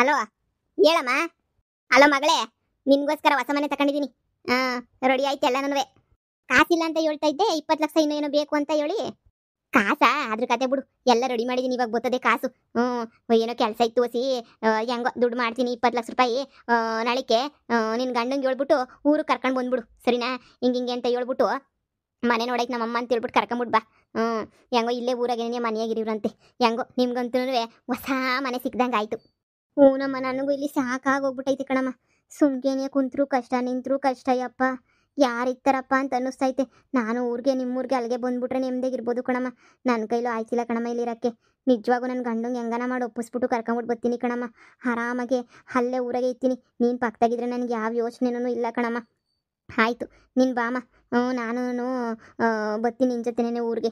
Hello, ಹೇಳಮ್ಮ. Hello ಮಗಳೇ, ನಿನ್ಗೋಸ್ಕರ ಹೊಸ ಮನೆ ತಕೊಂಡಿದೀನಿ. ಹಾ, ರೆಡಿ ಆಯ್ತು ಎಲ್ಲ. ನನವೇ ಕಾಸಿಲ್ಲ ಅಂತ ಹೇಳ್ತಾ ಇದ್ದೆ, 20 ಲಕ್ಷ ಇನ್ನೂ ಏನೋ ಬೇಕು ಅಂತ ಹೇಳಿ. ಕಾಸಾ? ಅದ್ರ ಕತೆ ಬಿಡು, ಎಲ್ಲ ರೆಡಿ ಮಾಡಿದೀನಿ. ಇವಾಗ ಬರ್ತದೆ ಕಾಸು. ಏನೋ ಕೆಲಸ ಇತ್ತು ಹೊಸಿ. ಹೆಂಗೋ ದುಡ್ಡು ಮಾಡ್ತೀನಿ 20 ಲಕ್ಷ ರೂಪಾಯಿ. ನಾಳಿಕೆ ನಿನ್ ಗಂಡಂಗೆ ಹೇಳ್ಬಿಟ್ಟು ಊರಿಗೆ ಕರ್ಕೊಂಡು ಬಂದ್ಬಿಡು, ಸರಿನಾ? ಹಿಂಗೆ ಅಂತ ಹೇಳ್ಬಿಟ್ಟು ಮನೆ ನೋಡೈತೆ ನಮ್ಮಮ್ಮ ಅಂತ ಹೇಳ್ಬಿಟ್ಟು ಕರ್ಕೊಂಬಿಡ್ ಬಾ. ಹೆಂಗೋ ಇಲ್ಲೇ ಊರಾಗೇನೇ ಮನೆಯಾಗಿರಿವ್ರಂತೆ. ಹೆಂಗೋ ನಿಮ್ಗಂತೂ ಹೊಸ ಮನೆ ಸಿಕ್ದಂಗೆ ಆಯ್ತು. ಹ್ಞೂನಮ್ಮ, ನನಗೂ ಇಲ್ಲಿ ಸಾಕಾಗೋಗ್ಬಿಟ್ಟೈತಿ ಕಣಮ್ಮ. ಸುಮ್ಗೇನೆ ಕುಂತ್ರು ಕಷ್ಟ, ನಿಂತ್ರು ಕಷ್ಟ. ಯಪ್ಪ, ಯಾರಿತ್ತಾರಪ್ಪ ಅಂತ ಅನ್ನಿಸ್ತೈತೆ. ನಾನು ಊರಿಗೆ ನಿಮ್ಮೂರಿಗೆ ಅಲ್ಲಿಗೆ ಬಂದ್ಬಿಟ್ರೆ ನೆಮ್ಮದಿಗಿರ್ಬೋದು ಕಣಮ್ಮ. ನನ್ನ ಕೈಲೂ ಆಯ್ತಿಲ್ಲ ಕಣಮ್ಮ ಇಲ್ಲಿರೋಕ್ಕೆ. ನಿಜವಾಗೂ ನನ್ನ ಗಂಡಂಗೆ ಹೆಂಗನ ಮಾಡಿ ಒಪ್ಪಿಸ್ಬಿಟ್ಟು ಕರ್ಕೊಂಬಿಟ್ಟು ಬರ್ತೀನಿ ಕಣಮ್ಮ. ಆರಾಮಾಗೆ ಅಲ್ಲೇ ಊರಾಗೆ ಇರ್ತೀನಿ. ನೀನು ಪಕ್ಕದಾಗಿದ್ರೆ ನನಗೆ ಯಾವ ಯೋಚನೆನೂ ಇಲ್ಲ ಕಣಮ್ಮ. ಆಯಿತು, ನೀನು ಬಾಮ. ನಾನು ಬರ್ತೀನಿ ನಿನ್ನ ಜೊತೆನೇ ಊರಿಗೆ.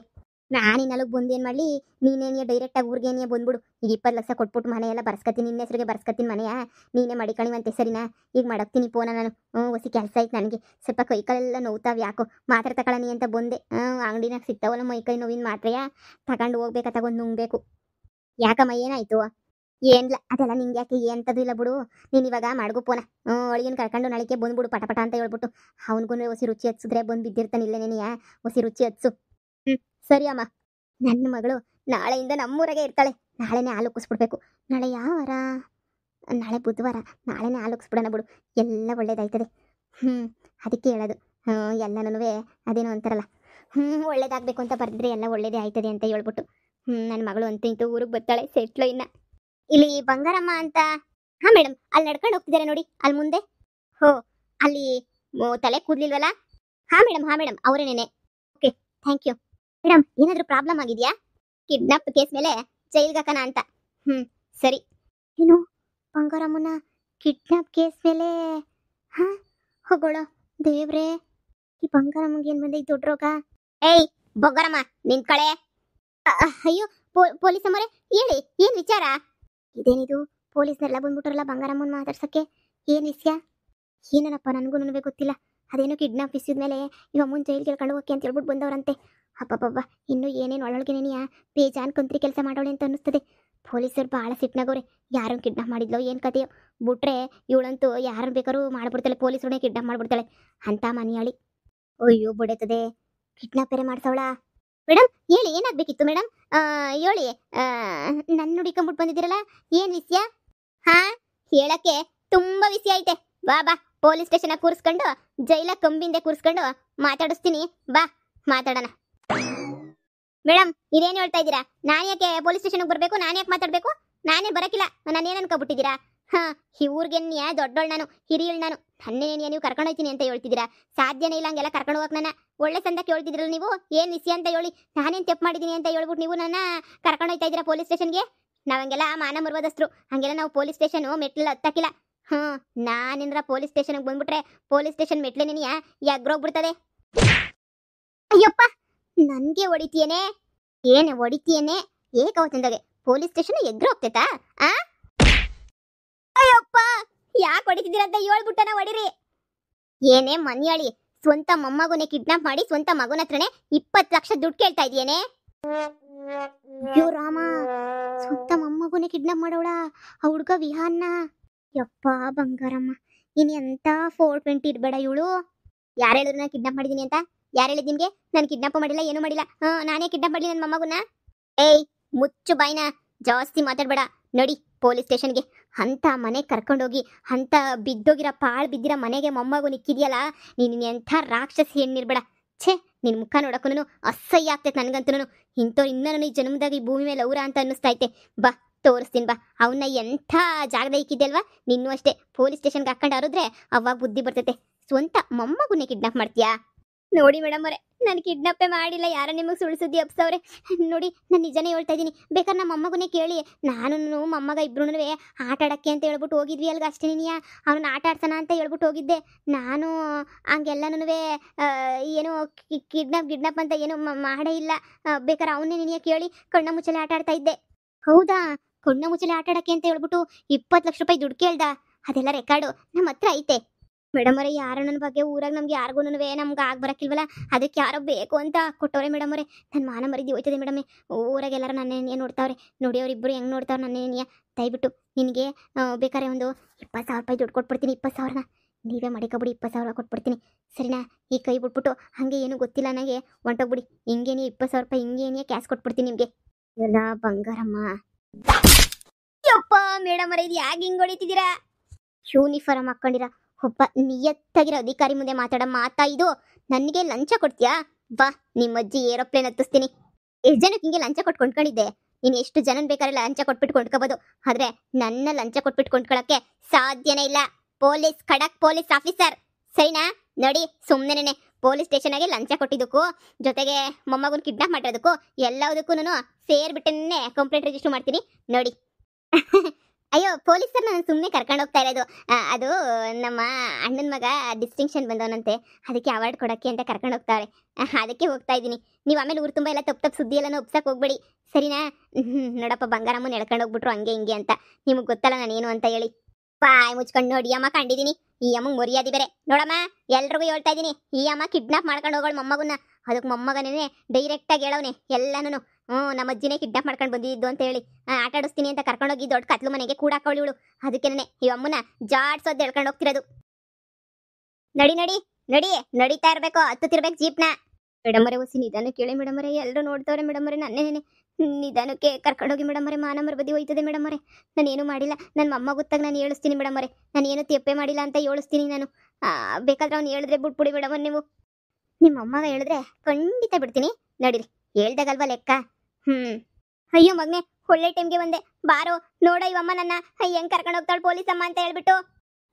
ನಾನಿನ್ನಲ್ಲಿಗೆ ಬಂದು ಏನು ಮಾಡಲಿ? ನೀನೇನೇ ಡೈರೆಕ್ಟಾಗಿ ಊರಿಗೇನೇ ಬಂದ್ಬಿಡು. ಈಗ 20 ಲಕ್ಷ ಕೊಟ್ಬಿಟ್ಟು ಮನೆಯೆಲ್ಲ ಬರ್ಸ್ಕೊತೀನಿ, ನಿನ್ನ ಹೆಸರಿಗೆ ಬರ್ಸ್ಕೊತೀನಿ ಮನೆಯ. ನೀನೇ ಮಡಿಕಣಿವಂತೆ, ಸರಿನಾ? ಈಗ ಮಾಡಕ್ತೀನಿ ಫೋನ ನಾನು. ಹೊಸಿ ಕೆಲಸ ಆಯ್ತು ನನಗೆ. ಸ್ವಲ್ಪ ಕೈಕಾಲೆಲ್ಲ ನೋವ್ತಾವೆ ಯಾಕೋ. ಮಾತ್ರೆ ತಗೊಳ್ಳನಿ ಅಂತ ಬಂದೆ. ಅಂಗಡಿನಾಗ ಸಿಗ್ತಾವಲ್ಲ ಮೈಕೈ ನೋವಿನ ಮಾತ್ರೆಯ ತಗೊಂಡು ಹೋಗ್ಬೇಕಾ, ತಗೊಂಡು ನುಂಗ್ಬೇಕು. ಯಾಕಮ್ಮ, ಏನಾಯ್ತು? ಏನಿಲ್ಲ, ಅದೆಲ್ಲ ನಿಂಗೆ ಯಾಕೆ ಎಂಥದ್ದು ಇಲ್ಲ ಬಿಡು. ನೀನು ಇವಾಗ ಮಾಡ್ಗು ಫೋನ. ಅಳಿಯನ್ ಕರ್ಕೊಂಡು ನಾಳಿಕೆ ಬಂದ್ಬಿಡು ಪಟ ಅಂತ ಹೇಳ್ಬಿಟ್ಟು. ಅವನಿಗೂ ಹೊಸಿ ರುಚಿ ಹಚ್ಸಿದ್ರೆ ಬಂದು ಬಿದ್ದಿರ್ತಾನೆ ಇಲ್ಲೇ ನೆನೆಯ. ಹೊಸಿ ರುಚಿ ಹಚ್ಚು. ಸರಿ ಅಮ್ಮ. ನನ್ನ ಮಗಳು ನಾಳೆಯಿಂದ ನಮ್ಮೂರಾಗೆ ಇರ್ತಾಳೆ. ನಾಳೆನೇ ಹಾಲು ಉಕ್ಕಿಸ್ಬಿಡ್ಬೇಕು. ನಾಳೆ ಯಾವ ವಾರ? ನಾಳೆ ಬುಧವಾರ. ನಾಳೆನೇ ಹಾಲು ಉಕ್ಕಿಸ್ಬಿಡೋಣ ಬಿಡು, ಎಲ್ಲ ಒಳ್ಳೇದಾಯ್ತದೆ. ಅದಕ್ಕೆ ಹೇಳೋದು. ಎಲ್ಲನೂ ಅದೇನೋ ಅಂತಾರಲ್ಲ, ಒಳ್ಳೇದಾಗಬೇಕು ಅಂತ ಬರೆದಿದ್ರೆ ಎಲ್ಲ ಒಳ್ಳೇದೇ ಆಯ್ತದೆ ಅಂತ ಹೇಳ್ಬಿಟ್ಟು. ನನ್ನ ಮಗಳು ಅಂತೂ ಇಂತೂ ಊರಿಗೆ ಬರ್ತಾಳೆ, ಸೆಟ್ಲು ಇನ್ನ. ಇಲ್ಲಿ ಬಂಗಾರಮ್ಮ ಅಂತ. ಹಾಂ ಮೇಡಮ್, ಅಲ್ಲಿ ನಡ್ಕೊಂಡು ಹೋಗ್ತಿದ್ದಾರೆ ನೋಡಿ, ಅಲ್ಲಿ ಮುಂದೆ. ಹೋ, ಅಲ್ಲಿ ತಲೆ ಕೂದಲಿಲ್ವಲ್ಲ? ಹಾಂ ಮೇಡಮ್, ಅವರೇನೇನೆ. Okay, thank you. ಮೇಡಮ್, ಏನಾದರೂ ಪ್ರಾಬ್ಲಮ್ ಆಗಿದೆಯಾ? ಕಿಡ್ನಾಪ್ ಕೇಸ್ ಮೇಲೆ ಜೈಲ್ಗೆ ಹಾಕೋಣ ಅಂತ. ಸರಿ. ಏನು, ಬಂಗಾರಮ್ಮನ ಕಿಡ್ನಾಪ್ ಕೇಸ್ ಮೇಲೆ? ಹಾಂ, ಹೋಗೋಣ ದೇವ್ರೇ. ಈ ಬಂಗಾರಮ್ಮಂಗೆ ಏನು ಬಂದೆ ಈ ದೊಡ್ಡ ರೋಗ? ಏಯ್ ಬಂಗಾರಮ್ಮ, ನಿಂತ್ಕಳೆ. ಅಯ್ಯೋ ಪೊಲೀಸ್ ಅಮ್ಮರೇ, ಹೇಳಿ, ಏನು ವಿಚಾರ? ಇದೇನಿದು, ಪೊಲೀಸ್ನೆಲ್ಲ ಬಂದ್ಬಿಟ್ರಲ್ಲ ಬಂಗಾರಮ್ಮನ ಮಾತಾಡ್ಸಕ್ಕೆ. ಏನು ವಿಷಯ? ಏನನಪ್ಪ, ನನಗೂ ಗೊತ್ತಿಲ್ಲ. ಅದೇನೋ ಕಿಡ್ನಾಪ್ ವಿಷಯದ ಮೇಲೆ ಇವ ಮುಂದೆ ಜೈಲು ಕೇಳ್ಕೊಂಡು ಹೋಗಿ ಅಂತ ಹೇಳ್ಬಿಟ್ಟು ಬಂದವರಂತೆ. ಅಪ್ಪಬ್ಬ, ಇನ್ನೂ ಏನೇನು ಒಳೊಳಗೇನೆಯ ಬೇಜಾನ್ ಕಂತ್ರಿ ಕೆಲಸ ಮಾಡೋಳೆ ಅಂತ ಅನ್ನಿಸ್ತದೆ. ಪೊಲೀಸರು ಭಾಳ ಸಿಟ್ನಾಗವ್ರೆ. ಯಾರನ್ನು ಕಿಡ್ನಾಪ್ ಮಾಡಿದ್ಲೋ ಏನು ಕತೆಯೋ. ಬಿಟ್ರೆ ಇವಳಂತೂ ಯಾರನ್ನು ಬೇಕಾದ್ರೂ ಮಾಡ್ಬಿಡ್ತಾಳೆ, ಪೊಲೀಸರನ್ನೇ ಕಿಡ್ನಾಪ್ ಮಾಡ್ಬಿಡ್ತಾಳೆ ಅಂತ ಮನೆಯಾಳಿ. ಅಯ್ಯೋ ಬಿಡುತ್ತದೆ, ಕಿಡ್ನಾಪ್ ಬೇರೆ ಮಾಡ್ಸವಳ. ಮೇಡಮ್ ಹೇಳಿ, ಏನಾಗಬೇಕಿತ್ತು ಮೇಡಮ್? ಹೇಳಿ. ನನ್ನ ಹುಡಿಕೊಂಬಿಟ್ಟು ಬಂದಿದ್ದೀರಲ್ಲ, ಏನು ವಿಷಯ? ಹಾಂ, ಹೇಳಕ್ಕೆ ತುಂಬ ವಿಷಯ ಐತೆ. ಬಾ ಪೊಲೀಸ್ ಸ್ಟೇಷನಾಗ ಕೂರಿಸ್ಕೊಂಡು, ಜೈಲಾಗ ಕಂಬಿಂದೆ ಕೂರಿಸ್ಕೊಂಡು ಮಾತಾಡಿಸ್ತೀನಿ. ಬಾ ಮಾತಾಡೋಣ. ಮೇಡಮ್, ಇದೇನು ಹೇಳ್ತಾ ಇದ್ದೀರಾ? ನಾನು ಯಾಕೆ ಪೊಲೀಸ್ ಸ್ಟೇಷನ್ಗೆ ಬರಬೇಕು? ನಾನು ಯಾಕೆ ಮಾತಾಡಬೇಕು? ನಾನೇ ಬರೋಕ್ಕಿಲ್ಲ. ನಾನೇನು ಅನ್ಕೊಬಿಟ್ಟಿದ್ದೀರಾ? ಈ ಊರಿಗೆ ದೊಡ್ಡೋಳು ನಾನು, ಹಿರಿಯಳು ನಾನು. ನನ್ನೇನು ನೀವು ಕರ್ಕೊಂಡು ಹೋಗ್ತೀನಿ ಅಂತ ಹೇಳ್ತಿದ್ದೀರಾ? ಸಾಧ್ಯನೇ ಇಲ್ಲ ಹಂಗೆಲ್ಲ ಕರ್ಕೊಂಡು ಹೋಗಕ್ಕೆ. ನನ್ನ ಒಳ್ಳೆ ಸಂದಕ್ಕೆ ಹೇಳ್ತಿದ್ರಲ್ಲ ನೀವು. ಏನು ವಿಷಯ ಅಂತ ಹೇಳಿ. ನಾನೇನು ತಪ್ಪು ಮಾಡಿದ್ದೀನಿ ಅಂತ ಹೇಳ್ಬಿಟ್ಟು ನೀವು ನನ್ನ ಕರ್ಕೊಂಡು ಹೋಗ್ತಾ ಇದ್ದೀರಾ ಪೊಲೀಸ್ ಸ್ಟೇಷನ್ಗೆ? ನಾವು ಹಂಗೆಲ್ಲ ಮಾನ ಮರ್ವದಸ್ರು, ಹಂಗೆಲ್ಲ ನಾವು ಪೊಲೀಸ್ ಸ್ಟೇಷನು ಮೆಟ್ಲೆಲ್ಲ ಹತ್ತಕ್ಕಿಲ್ಲ. ನಾನೇನಾರ ಪೊಲೀಸ್ ಸ್ಟೇಷನ್ಗೆ ಬಂದ್ಬಿಟ್ರೆ ಪೊಲೀಸ್ ಸ್ಟೇಷನ್ ಮೆಟ್ಲೇನೇನಿಯಾ ಎಗ್ರೋಗ್ಬಿಡ್ತದೆ. ಅಯ್ಯಪ್ಪ, ನನಗೆ ಹೊಡಿತೀಯೇನೆ? ಏನು ಹೊಡಿತೀಯೇನೆ? ಏಕವಚನದಾಗೆ ಪೊಲೀಸ್ ಸ್ಟೇಷನ್ ಎಗ್ರು ಹೋಗ್ತೈತಾ? ಅಯ್ಯಪ್ಪ, ಯಾಕೆ ಹೊಡಿತಿದ್ದೀರ ಅಂತ ಹೇಳ್ಬಿಟ್ಟನ ಹೊಡಿರಿ. ಏನೇ ಮನ್ಯಾಳಿ, ಸ್ವಂತ ಮೊಮ್ಮಗುನೇ ಕಿಡ್ನಾಪ್ ಮಾಡಿ ಸ್ವಂತ ಮಗನ ಹತ್ರನೇ 20 ಲಕ್ಷ ದುಡ್ಡು ಕೇಳ್ತಾ ಇದೆಯೇನೆ? ಅಯ್ಯೋ ರಾಮ, ಸ್ವಂತ ಮೊಮ್ಮಗುನೇ ಕಿಡ್ನಾಪ್ ಮಾಡೋಳ ಆ ಹುಡ್ಗ ವಿಹಾನ್ನ. ಯಪ್ಪ ಬಂಗಾರಮ್ಮ, ಇನ್ನು ಎಂತ 420 ಇರ್ಬೇಡ ಇವಳು. ಯಾರು ಹೇಳಿದ್ರು ನಾನು ಕಿಡ್ನಾಪ್ ಮಾಡಿದ್ದೀನಿ ಅಂತ? ಯಾರು ಹೇಳಿದ್ ನಿಮ್ಗೆ? ನಾನು ಕಿಡ್ನಾಪ್ ಮಾಡಿಲ್ಲ, ಏನೂ ಮಾಡಿಲ್ಲ. ನಾನೇ ಕಿಡ್ನಾಪ್ ಮಾಡಲಿ ನನ್ನ ಮೊಮ್ಮಗುನ್ನ? ಏಯ್ ಮುಚ್ಚು ಬಾಯ್ನ, ಜಾಸ್ತಿ ಮಾತಾಡ್ಬೇಡ. ನೋಡಿ ಪೊಲೀಸ್ ಸ್ಟೇಷನ್ಗೆ. ಅಂಥ ಮನೆಗೆ ಕರ್ಕೊಂಡೋಗಿ ಅಂಥ ಬಿದ್ದೋಗಿರೋ ಪಾಳು ಬಿದ್ದಿರೋ ಮನೆಗೆ ಮೊಮ್ಮಗು ನಿಕ್ಕಿದೆಯಲ್ಲ, ನೀನು ಎಂಥ ರಾಕ್ಷಸಿ ಹೆಣ್ಣಿರ್ಬೇಡ. ಛೇ, ನಿನ್ನ ಮುಖ ನೋಡೋಕ್ಕೂ ಅಸಹ್ಯ ಆಗ್ತೈತೆ ನನಗಂತೂ. ಇಂಥವ್ರು ಇನ್ನೂ ಈ ಜನ್ಮದಾಗ ಈ ಭೂಮಿ ಮೇಲೆ ಅವರ ಅಂತ ಅನ್ನಿಸ್ತೈತೆ. ಬಾ ತೋರಿಸ್ತೀನಿ ಬಾ. ಅವನ್ನ ಎಂಥ ಜಾಗದ ಇಕ್ಕಿದ್ದೆ ಅಲ್ವಾ? ನಿನ್ನೂ ಅಷ್ಟೇ ಪೊಲೀಸ್ ಸ್ಟೇಷನ್ಗೆ ಹಾಕೊಂಡು ಹರಿದ್ರೆ ಅವಾಗ ಬುದ್ಧಿ ಬರ್ತೈತೆ. ಸ್ವಂತ ಮೊಮ್ಮಗುನ್ನೇ ಕಿಡ್ನಾಪ್ ಮಾಡ್ತೀಯಾ? ನೋಡಿ ಮೇಡಮ್ ಅವರೇ, ನಾನು ಕಿಡ್ನಾಪೇ ಮಾಡಿಲ್ಲ. ಯಾರ ನಿಮಗೆ ಸುಳ್ಳು ಸುದ್ದಿ ಹಬ್ಸವ್ರೆ. ನೋಡಿ, ನಾನು ನಿಜನೇ ಹೇಳ್ತಾ ಇದ್ದೀನಿ. ಬೇಕಾದ್ರೆ ನಮ್ಮ ಮೊಮ್ಮಗನೇ ಕೇಳಿ. ನಾನು ಮೊಮ್ಮಗ ಇಬ್ರು ಆಟ ಆಡೋಕ್ಕೆ ಅಂತ ಹೇಳ್ಬಿಟ್ಟು ಹೋಗಿದ್ವಿ ಅಲ್ಗ, ಅಷ್ಟೇ. ನೀನಿಯ ಅವನನ್ನ ಆಟ ಆಡ್ಸೋಣ ಅಂತ ಹೇಳ್ಬಿಟ್ಟು ಹೋಗಿದ್ದೆ ನಾನು. ಹಂಗೆಲ್ಲನೂ ಏನೋ ಕಿಡ್ನಾಪ್ ಅಂತ ಏನೂ ಮಾಡೇ ಇಲ್ಲ. ಬೇಕಾದ್ರೆ ಅವನ್ನೇ ನೀನಿಯ ಕೇಳಿ ಕಣ್ಣ ಮುಚ್ಚಲೆ ಆಟ ಆಡ್ತಾ ಇದ್ದೆ. ಹೌದಾ? ಕಣ್ಣ ಮುಚ್ಚಲೆ ಆಟ ಆಡೋಕ್ಕೆ ಅಂತ ಹೇಳ್ಬಿಟ್ಟು 20 ಲಕ್ಷ ರೂಪಾಯಿ ದುಡ್ಡು ಕೇಳ್ದ? ಅದೆಲ್ಲ ರೆಕಾರ್ಡು ನಮ್ಮ ಹತ್ರ ಐತೆ. ಮೇಡಮ್ ಅವರೇ ಯಾರೋ ನನ್ನ ಬಗ್ಗೆ ಊರಾಗ ನಮ್ಗೆ ಯಾರಿಗೂ ನಮ್ಗೆ ಆಗ ಬರಕ್ಕಿಲ್ವಲ್ಲ, ಅದಕ್ಕೆ ಯಾರೋ ಬೇಕು ಅಂತ ಕೊಟ್ಟವ್ರೆ ಮೇಡಮ್ ಅವರೇ. ನನ್ನ ಮಾನ ಮರಿದಿ ಹೋಯ್ತದೆ ಮೇಡಮ್. ಊರಾಗ ಎಲ್ಲರೂ ನನ್ನೇ ನೋಡ್ತಾವ್ರೆ. ನೋಡಿ ಅವ್ರಿಬ್ರು ಹೆಂಗೆ ನೋಡ್ತಾವ್ರೆ ನನ್ನೇನಿಯ. ದಯವಿಟ್ಟು ನಿನಗೆ ಬೇಕಾದ್ರೆ ಒಂದು 20,000 ರೂಪಾಯಿ ದುಡ್ಡು ಕೊಟ್ಬಿಡ್ತೀನಿ. 20,000ನ ನೀವೇ ಮಾಡಿಕೊಬಿಡಿ. 20,000 ಕೊಟ್ಬಿಡ್ತೀನಿ ಸರಿನಾ? ಈ ಕೈ ಬಿಟ್ಬಿಟ್ಟು ಹಾಗೆ ಏನೂ ಗೊತ್ತಿಲ್ಲ ನನಗೆ ಹೊಂಟೋಗ್ಬಿಡಿ. ಹಿಂಗೇನಿ 20,000 ರೂಪಾಯಿ ಹಿಂಗೇನಿಯ ಕ್ಯಾಶ್ ಕೊಟ್ಬಿಡ್ತೀನಿ ನಿಮಗೆ. ಎಲ್ಲ ಬಂಗಾರಮ್ಮ. ಯಪ್ಪ ಮೇಡಮ್ ಅವರೇ, ಇದು ಯಾಕೆ ಹಿಂಗೆ ಹೊಡಿತಿದ್ದೀರಾ? ಯೂನಿಫಾರ್ಮ್ ಹಾಕೊಂಡಿರ ಒಬ್ಬ ನಿಯತ್ತಾಗಿರೋ ಅಧಿಕಾರಿ ಮುಂದೆ ಮಾತಾಡೋ ಮಾತಾ ಇದು? ನನಗೆ ಲಂಚ ಕೊಡ್ತೀಯಾ? ಬಾ, ನಿಮ್ಮ ಅಜ್ಜಿ ಏರೋಪ್ಲೇನ್ ಹತ್ತಿಸ್ತೀನಿ. ಎಷ್ಟು ಜನಕ್ಕೆ ಹಿಂಗೆ ಲಂಚ ಕೊಟ್ಟು ಕೊಂಡ್ಕೊಂಡಿದ್ದೆ? ನೀನು ಎಷ್ಟು ಜನನ್ ಬೇಕಾದ್ರೆ ಲಂಚ ಕೊಟ್ಬಿಟ್ಟು ಕೊಂಡ್ಕೋಬೋದು, ಆದ್ರೆ ನನ್ನ ಲಂಚ ಕೊಟ್ಬಿಟ್ಟು ಕೊಂಡ್ಕೊಳಕ್ಕೆ ಸಾಧ್ಯನೇ ಇಲ್ಲ. ಪೊಲೀಸ್, ಖಡಕ್ ಪೊಲೀಸ್ ಆಫೀಸರ್ ಸರಿನಾ? ನೋಡಿ ಸುಮ್ಮನೆ ಪೊಲೀಸ್ ಸ್ಟೇಷನ್ಗೆ ಲಂಚ ಕೊಟ್ಟಿದ್ದಕ್ಕೂ ಜೊತೆಗೆ ಮೊಮ್ಮಗನ ಕಿಡ್ನಾಪ್ ಮಾಡಿರೋದಕ್ಕೂ ಎಲ್ಲದಕ್ಕೂ ಸೇರ್ಬಿಟ್ಟೇ ಕಂಪ್ಲೇಂಟ್ ರಿಜಿಸ್ಟರ್ ಮಾಡ್ತೀನಿ ನೋಡಿ. ಅಯ್ಯೋ ಪೊಲೀಸರು ನಾನು ಸುಮ್ಮನೆ ಕರ್ಕೊಂಡು ಹೋಗ್ತಾ ಇರೋದು. ಅದು ನಮ್ಮ ಅಣ್ಣನ ಮಗ ಡಿಸ್ಟಿಂಕ್ಷನ್ ಬಂದವನಂತೆ, ಅದಕ್ಕೆ ಅವಾರ್ಡ್ ಕೊಡೋಕ್ಕೆ ಅಂತ ಕರ್ಕೊಂಡು ಹೋಗ್ತಾಳೆ. ಅದಕ್ಕೆ ಹೋಗ್ತಾ ಇದ್ದೀನಿ. ನೀವು ಆಮೇಲೆ ಊರು ತುಂಬ ಎಲ್ಲ ತಪ್ಪು ಸುದ್ದಿ ಎಲ್ಲ ಒಪ್ಸಕ್ಕೆ ಹೋಗ್ಬೇಡಿ ಸರಿನಾ? ನೋಡಪ್ಪ ಬಂಗಾರಮ್ಮನ ಎಳ್ಕೊಂಡು ಹೋಗ್ಬಿಟ್ರು ಹಂಗೆ ಹಿಂಗೆ ಅಂತ. ನಿಮಗೆ ಗೊತ್ತಲ್ಲ ನಾನೇನು ಅಂತ ಹೇಳಿ. ಬಾಯ್ ಮುಚ್ಕೊಂಡು ನೋಡಿ ಅಮ್ಮ, ಕಂಡಿದ್ದೀನಿ. ಈ ಅಮ್ಮಂಗೆ ಮರ್ಯಾದೆ ಬೇರೆ ನೋಡಮ್ಮ. ಎಲ್ರಿಗೂ ಹೇಳ್ತಾ ಇದ್ದೀನಿ, ಈ ಅಮ್ಮ ಕಿಡ್ನಾಪ್ ಮಾಡ್ಕೊಂಡು ಹೋಗೋಳು ಮೊಮ್ಮಗನ್ನ. ಅದಕ್ಕೆ ಮೊಮ್ಮಗನೇ ಡೈರೆಕ್ಟಾಗಿ ಹೇಳವನೆ ಎಲ್ಲನೂ. ನಮ್ಮ ಅಜ್ಜಿನೇ ಕಿಡ್ನಾಪ್ ಮಾಡ್ಕೊಂಡು ಬಂದಿದ್ದು ಅಂತ ಹೇಳಿ ಆಟ ಆಡಿಸ್ತೀನಿ ಅಂತ ಕರ್ಕೊಂಡೋಗಿ ದೊಡ್ಡ ಕತ್ಲು ಮನೆಗೆ ಕೂಡಾಕೊಳ್ಳಿ ಇವಳು. ಅದಕ್ಕೇನೆ ಈ ಅಮ್ಮನ ಜಾಡ್ಸೋದು ಹೇಳ್ಕೊಂಡು ಹೋಗ್ತಿರೋದು. ನಡಿ ನಡಿ ನಡಿ, ನಡೀತಾ ಇರಬೇಕು, ಹತ್ತುತ್ತಿರ್ಬೇಕು ಜೀಪ್ನ. ಮೇಡಮ್ ಅವರೇ ಹೊಸಿ ನಿಧಾನ ಕೇಳಿ ಮೇಡಮ್ ಅವರೇ, ಎಲ್ಲರೂ ನೋಡ್ತವ್ರೆ ಮೇಡಮ್ ಅವರೇ. ನನ್ನೇನೆ ನಿಧಾನಕ್ಕೆ ಕರ್ಕೊಂಡೋಗಿ ಮೇಡಮ್ ಅವರೇ. ಮಾನಮರ ಬದಿ ಹೋಯ್ತದೆ ಮೇಡಮ್ ಅವರೇ. ನಾನೇನು ಮಾಡಿಲ್ಲ. ನನ್ನ ಮೊಮ್ಮ ಗೊತ್ತಾಗ ನಾನು ಹೇಳಿಸ್ತೀನಿ ಮೇಡಮ್ ಅವರೇ. ನಾನು ಏನು ತಪ್ಪೆ ಮಾಡಿಲ್ಲ ಅಂತ ಹೇಳಿಸ್ತೀನಿ ನಾನು. ಬೇಕಾದ್ರೆ ಅವ್ನು ಹೇಳಿದ್ರೆ ಬಿಟ್ಬಿಡಿ ಮೇಡಮ್ ಅವ್ರು. ನೀವು ನಿಮ್ಮ ಅಮ್ಮಗ ಹೇಳಿದ್ರೆ ಖಂಡಿತ ಬಿಡ್ತೀನಿ. ನಡೀರಿ, ಹೇಳ್ದಾಗಲ್ವಾ ಲೆಕ್ಕ. ಅಯ್ಯೋ ಮಗನೆ, ಒಳ್ಳೆ ಟೈಮ್ಗೆ ಬಂದೆ. ಬಾರೋ ನೋಡ ಇವಮ್ಮ ನನ್ನ ಹೆಂಗ್ ಕರ್ಕೊಂಡು ಹೋಗ್ತಾಳೆ ಪೊಲೀಸ್ ಅಮ್ಮ ಅಂತ ಹೇಳ್ಬಿಟ್ಟು.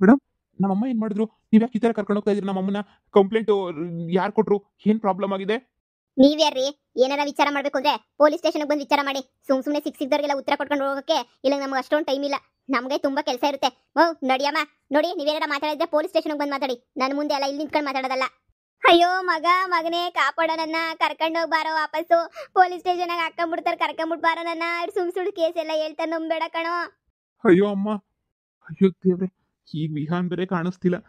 ಮೇಡಮ್, ನಮ್ಮಮ್ಮ ಏನ್ ಮಾಡಿದ್ರು? ನೀವ್ ಯಾಕೆ ಈ ತರ ಕರ್ಕೊಂಡು ಹೋಗ್ತಾ ಇದ್ರಿ ನಮ್ಮಮ್ಮನ? ಕಂಪ್ಲೇಂಟ್ ಯಾರು ಕೊಟ್ರು? ಏನ್ ಪ್ರಾಬ್ಲಮ್ ಆಗಿದೆ? ನೀವ್ಯಾರ್ರಿ? ಏನಾರ ವಿಚಾರ ಮಾಡ್ಬೇಕು ಅಂದ್ರೆ ಪೊಲೀಸ್ ಸ್ಟೇಷನ್ಗೆ ಬಂದು ವಿಚಾರ ಮಾಡಿ. ಸುಮ್ಮನೆ ಸಿಕ್ಕಿದ್ದವ್ರಿಗೆಲ್ಲ ಉತ್ತರ ಕೊಟ್ಕೊಂಡು ಹೋಗೋಕೆ ಇಲ್ಲ, ನಮ್ಗೆ ಅಷ್ಟೊಂದು ಟೈಮ್ ಇಲ್ಲ. ನಮಗೆ ತುಂಬಾ ಕೆಲಸ ಇರುತ್ತೆ. ನಡಿಯಮ್ಮ. ನೋಡಿ, ನೀವೇನಾರ ಮಾತಾಡಿದ್ರೆ ಪೊಲೀಸ್ ಸ್ಟೇಷನ್ಗೆ ಬಂದು ಮಾತಾಡಿ. ನನ್ನ ಮುಂದೆ ಎಲ್ಲ ಇಲ್ಲಿ ನಿಂತ್ಕೊಂಡು ಮಾತಾಡೋದಲ್ಲ. ಅಯ್ಯೋ ಮಗನೇ ಕಾಪಾಡೋ ನನ್ನ, ಕರ್ಕೊಂಡೋಗಿ ಬಾರೋ ವಾಪಸ್ಸು. ಪೊಲೀಸ್ ಸ್ಟೇಷನ್ಗೆ ಹಾಕೊಂಡ್ಬಿಡ್ತಾರೆ, ಕರ್ಕೊಂಡ್ಬಿಟ್ಟು ಬಾರೋ ನನ್ನ. ಸುಳ್ಳು ಕೇಸ್ ಎಲ್ಲ ಹೇಳ್ತಾರೆ, ನಂಬೇಡ ಕಣೋ. ಅಯ್ಯೋ ಅಮ್ಮ, ಅಯ್ಯೋ ದೇವ್ರೆ, ಈಗ ವಿಹಾನ್ ಬೇರೆ ಕಾಣಿಸ್ತಿಲ್ಲ.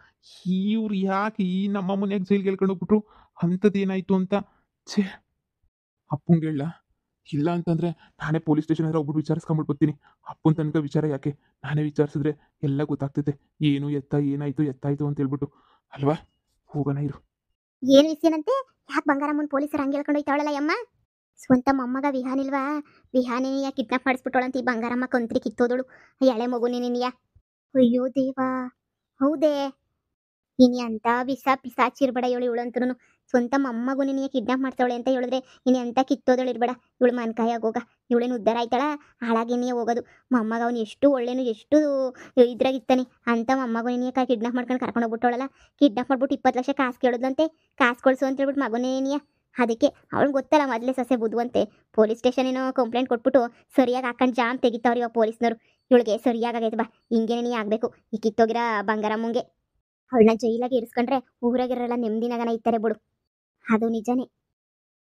ಇವ್ರು ಯಾಕೆ ಈ ನಮ್ಮ ಮನೆಯಾಗ ಜೈಲ್ಗೆ ಹೇಳ್ಕೊಂಡು ಹೋಗ್ಬಿಟ್ರು? ಅಂಥದ್ದೇನಾಯ್ತು ಅಂತ. ಛೇ, ಅಪ್ಪಂಗೆ ಹೇಳ. ಇಲ್ಲ ಅಂತಂದ್ರೆ ನಾನೇ ಪೊಲೀಸ್ ಸ್ಟೇಷನ್ ಹತ್ರ ಒಬ್ರು ವಿಚಾರಿಸ್ಕೊಂಡ್ಬಿಟ್ಟು ಬರ್ತೀನಿ. ಅಪ್ಪನ ತನಕ ವಿಚಾರ ಯಾಕೆ? ನಾನೇ ವಿಚಾರಿಸಿದ್ರೆ ಎಲ್ಲ ಗೊತ್ತಾಗ್ತೈತೆ. ಏನು ಏನಾಯ್ತು ಎತ್ತಾಯ್ತು ಅಂತ ಹೇಳ್ಬಿಟ್ಟು ಅಲ್ವಾ? ಹೋಗೋಣ ಇರು. ಏನು ವಿಷಯನಂತೆ? ಯಾಕೆ ಬಂಗಾರಮ್ಮನ ಪೊಲೀಸರು ಹಂಗೆ ಹೇಳ್ಕೊಂಡು ಹೋಯ್ತಾವಳಲ್ಲ ಯಮ್ಮ? ಸ್ವಂತ ಮೊಮ್ಮಗ ವಿಹಾನ್ ಇಲ್ವಾ? ವಿಹಾನೇನಿಯ ಕಿಡ್ನಾಪ್ ಮಾಡಿಸ್ಬಿಟ್ಟೋಳಂತ ಈ ಬಂಗಾರಮ್ಮ ಕಂತ್ರಿ ಕಿತ್ತೋದಳು. ಎಳೆ ಮಗುನೇನಿಯ. ಅಯ್ಯೋ ದೇವಾ, ಹೌದೇ? ಇನಿ ಅಂತ ಪಿಸಾಚಿರ್ಬೇಡ ಇವಳು ಅಂತನು. ಸ್ವಂತ ಮೊಮ್ಮಗುನೇನಿಯ ಕಿಡ್ನಾಪ್ ಮಾಡ್ತಾವಳೆ ಅಂತ ಹೇಳಿದ್ರೆ ಇನಿ ಅಂತ ಕಿತ್ತೋದಳು ಇರ್ಬೇಡ. ಇವಳು ಮನ್ಕಾಯಾಗೋಗ. ಇವಳೇನು ಉದ್ಧಾರ ಆಯ್ತಾಳ? ಹಾಳಾಗೇನಿಯ ಹೋಗೋದು. ಮೊಮ್ಮಗ ಅವನು ಎಷ್ಟು ಒಳ್ಳೆನು, ಎಷ್ಟು ಇದ್ರಾಗಿತ್ತಾನೆ ಅಂತ ಮೊಮ್ಮಗುನೇನಿಯ ಕಿಡ್ನಾಪ್ ಮಾಡ್ಕೊಂಡು ಕರ್ಕೊಂಡು ಹೋಗ್ಬಿಟ್ಟವಳಲ್ಲ. ಕಿಡ್ನಾಪ್ ಮಾಡ್ಬಿಟ್ಟು 20 ಲಕ್ಷ ಕಾಸು ಕೇಳಿದ್ಲಂತೆ. ಕಾಸು ಕೊಡಿಸು ಅಂತ ಹೇಳ್ಬಿಟ್ಟು ಮಗುನೇನಿಯ. ಅದಕ್ಕೆ ಅವಳು ಗೊತ್ತಲ್ಲ ಮೊದಲೇ ಸೊಸೆ ಬುದ್ಧುವಂತೆ. ಪೊಲೀಸ್ ಸ್ಟೇಷನ್ ಏನೋ ಕಂಪ್ಲೇಂಟ್ ಕೊಟ್ಬಿಟ್ಟು ಸರಿಯಾಗಿ ಹಾಕೊಂಡು ಜಾಮ್ ತೆಗಿತಾವ್ರಿ ಇವಾಗ ಪೊಲೀಸ್ನವರು. ಇವಳಿಗೆ ಸರಿಯಾಗೈತೆ ಬಾ, ಹಿಂಗೇನೆ ನೀ ಆಗಬೇಕು ಈ ಕಿತ್ತೋಗಿರ ಬಂಗಾರಮ್ಮಂಗೆ. ಅವಳನ್ನ ಜೈಲಾಗಿ ಇರಿಸ್ಕೊಂಡ್ರೆ ಊರಾಗಿರಲ್ಲ ನೆಮ್ಮದಿನಾಗನ ಇರ್ತಾರೆ ಬಿಡು. ಅದು ನಿಜನೇ.